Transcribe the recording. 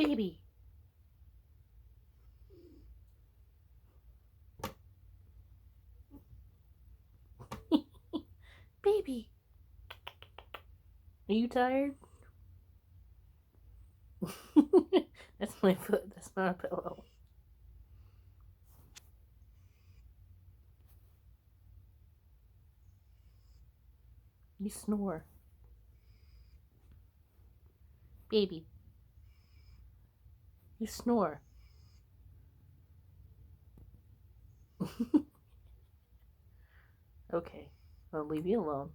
Baby. Baby. Are you tired? That's my foot. That's not a pillow. You snore. Baby. You snore. Okay. I'll leave you alone.